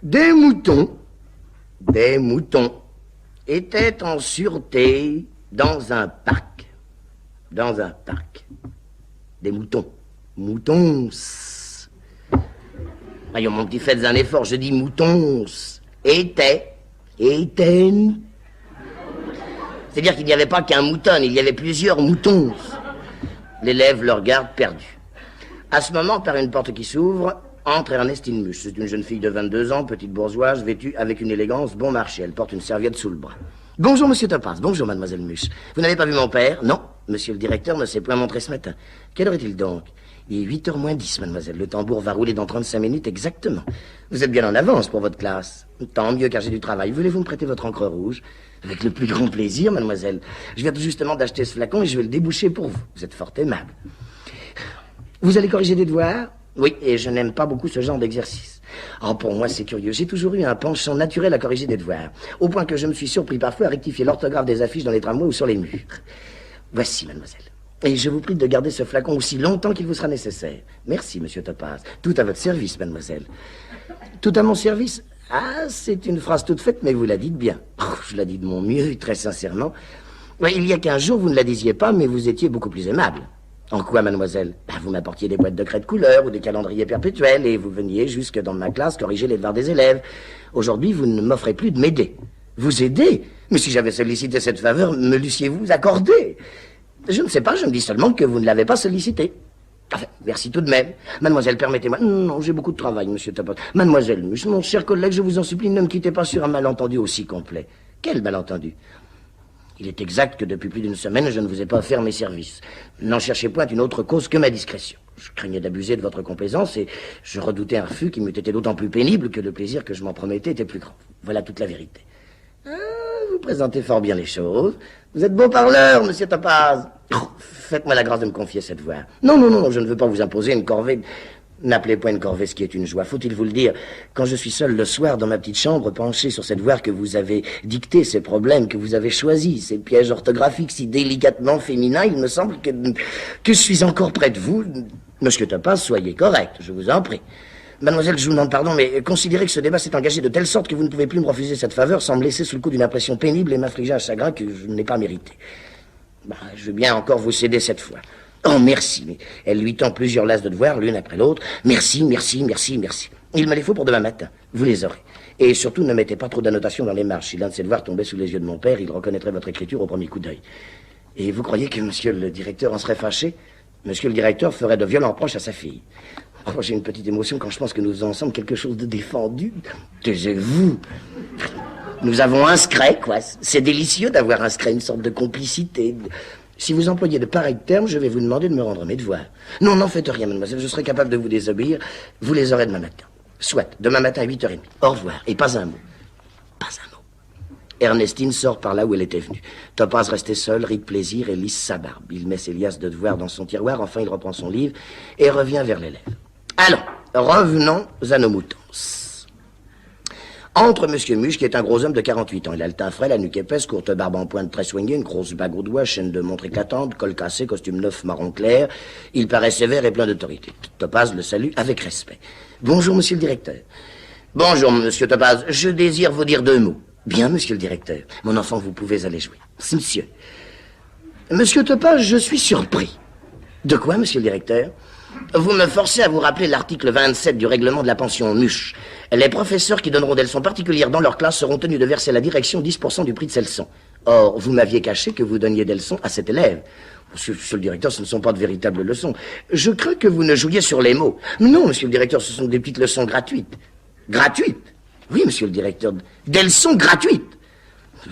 Des moutons étaient en sûreté dans un parc. Dans un parc. Des moutons. Moutons. Voyons, mon petit, faites un effort, je dis moutons. Étaient. C'est-à-dire qu'il n'y avait pas qu'un mouton, il y avait plusieurs moutons. L'élève le regarde perdu. À ce moment, par une porte qui s'ouvre, entre Ernestine Muche. C'est une jeune fille de 22 ans, petite bourgeoise, vêtue avec une élégance bon marché. Elle porte une serviette sous le bras. Bonjour, monsieur Topaz. Bonjour, mademoiselle Muche. Vous n'avez pas vu mon père? Non. Monsieur le directeur ne s'est point montré ce matin. Quelle heure est-il donc? Il est 8h moins 10, mademoiselle. Le tambour va rouler dans 35 minutes exactement. Vous êtes bien en avance pour votre classe. Tant mieux, car j'ai du travail. Voulez-vous me prêter votre encre rouge? Avec le plus grand plaisir, mademoiselle. Je viens tout justement d'acheter ce flacon et je vais le déboucher pour vous. Vous êtes fort aimable. Vous allez corriger des devoirs? Oui, et je n'aime pas beaucoup ce genre d'exercice. Oh, pour moi, c'est curieux. J'ai toujours eu un penchant naturel à corriger des devoirs. Au point que je me suis surpris parfois à rectifier l'orthographe des affiches dans les tramways ou sur les murs. Voici, mademoiselle. Et je vous prie de garder ce flacon aussi longtemps qu'il vous sera nécessaire. Merci, monsieur Topaz. Tout à votre service, mademoiselle. Tout à mon service? Ah, c'est une phrase toute faite, mais vous la dites bien. Oh, je la dis de mon mieux, très sincèrement. Oui, il y a 15 jours, vous ne la disiez pas, mais vous étiez beaucoup plus aimable. En quoi, mademoiselle? Vous m'apportiez des boîtes de craie de couleur ou des calendriers perpétuels et vous veniez jusque dans ma classe corriger les devoirs des élèves. Aujourd'hui, vous ne m'offrez plus de m'aider. Vous aider? Mais si j'avais sollicité cette faveur, me l'eussiez-vous accordé? Je ne sais pas, je me dis seulement que vous ne l'avez pas sollicité. Enfin, merci tout de même. Mademoiselle, permettez-moi... Non, j'ai beaucoup de travail, monsieur Topaz. Mademoiselle Muche, mon cher collègue, je vous en supplie, ne me quittez pas sur un malentendu aussi complet. Quel malentendu? Il est exact que depuis plus d'une semaine, je ne vous ai pas offert mes services. N'en cherchez point une autre cause que ma discrétion. Je craignais d'abuser de votre complaisance et je redoutais un refus qui m'eût été d'autant plus pénible que le plaisir que je m'en promettais était plus grand. Voilà toute la vérité. Ah, vous présentez fort bien les choses. Vous êtes beau parleur, monsieur Topaz. Oh, faites-moi la grâce de me confier cette voix. Non, je ne veux pas vous imposer une corvée. N'appelez point une corvée ce qui est une joie. Faut-il vous le dire, quand je suis seul le soir dans ma petite chambre, penché sur cette voix que vous avez dictée, ces problèmes que vous avez choisis, ces pièges orthographiques si délicatement féminins, il me semble que je suis encore près de vous. Monsieur Topaz, soyez correct, je vous en prie. Mademoiselle, je vous demande pardon, mais considérez que ce débat s'est engagé de telle sorte que vous ne pouvez plus me refuser cette faveur sans me laisser sous le coup d'une impression pénible et m'infliger un chagrin que je n'ai pas mérité. Je veux bien encore vous céder cette fois. Oh, merci, mais elle lui tend plusieurs lasses de devoirs, l'une après l'autre. Merci. Il me les faut pour demain matin. Vous les aurez. Et surtout, ne mettez pas trop d'annotations dans les marges. Si l'un de ces devoirs tombait sous les yeux de mon père, il reconnaîtrait votre écriture au premier coup d'œil. Et vous croyez que monsieur le directeur en serait fâché? Monsieur le directeur ferait de violents reproches à sa fille. Oh, j'ai une petite émotion quand je pense que nous faisons ensemble quelque chose de défendu. Taisez-vous. Nous avons un secret, quoi. C'est délicieux d'avoir un secret, une sorte de complicité. Si vous employez de pareils termes, je vais vous demander de me rendre mes devoirs. Non, n'en faites rien, mademoiselle, je serai capable de vous désobéir. Vous les aurez demain matin. Soit, demain matin à 8h30. Au revoir, et pas un mot. Pas un mot. Ernestine sort par là où elle était venue. Topaz restait seul, rit de plaisir et lisse sa barbe. Il met ses liasses de devoirs dans son tiroir, enfin il reprend son livre et revient vers l'élève. Allons, revenons à nos moutons. Entre monsieur Muche, qui est un gros homme de 48 ans. Il a le teint frais, la nuque épaisse, courte barbe en pointe très soignée, une grosse bague au doigt, chaîne de montre éclatante, col cassé, costume neuf marron clair. Il paraît sévère et plein d'autorité. Topaz le salue avec respect. Bonjour, monsieur le directeur. Bonjour, monsieur Topaz. Je désire vous dire 2 mots. Bien, monsieur le directeur. Mon enfant, vous pouvez aller jouer. Si, monsieur. Monsieur Topaz, je suis surpris. De quoi, monsieur le directeur? Vous me forcez à vous rappeler l'article 27 du règlement de la pension Muche. Les professeurs qui donneront des leçons particulières dans leur classe seront tenus de verser à la direction 10% du prix de ces leçons. Or, vous m'aviez caché que vous donniez des leçons à cet élève. Monsieur le directeur, ce ne sont pas de véritables leçons. Je crains que vous ne jouiez sur les mots. Non, monsieur le directeur, ce sont des petites leçons gratuites. Gratuites? Oui, monsieur le directeur, des leçons gratuites.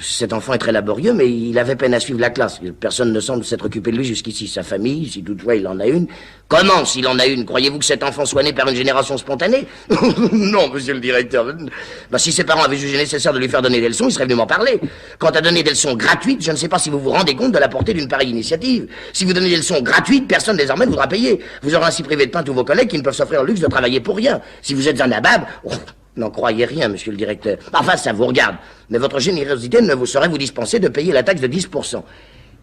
Cet enfant est très laborieux, mais il avait peine à suivre la classe. Personne ne semble s'être occupé de lui jusqu'ici. Sa famille, si toutefois il en a une. Comment, s'il en a une? Croyez-vous que cet enfant soit né par une génération spontanée? Non, monsieur le directeur. Si ses parents avaient jugé nécessaire de lui faire donner des leçons, il serait venu m'en parler. Quant à donner des leçons gratuites, je ne sais pas si vous vous rendez compte de la portée d'une pareille initiative. Si vous donnez des leçons gratuites, personne désormais ne voudra payer. Vous aurez ainsi privé de pain tous vos collègues qui ne peuvent s'offrir le luxe de travailler pour rien. Si vous êtes un nabab... N'en croyez rien, monsieur le directeur. Enfin, ça vous regarde. Mais votre générosité ne vous saurait vous dispenser de payer la taxe de 10%.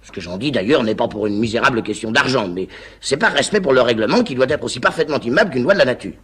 Ce que j'en dis, d'ailleurs, n'est pas pour une misérable question d'argent, mais c'est par respect pour le règlement qui doit être aussi parfaitement immeuble qu'une loi de la nature.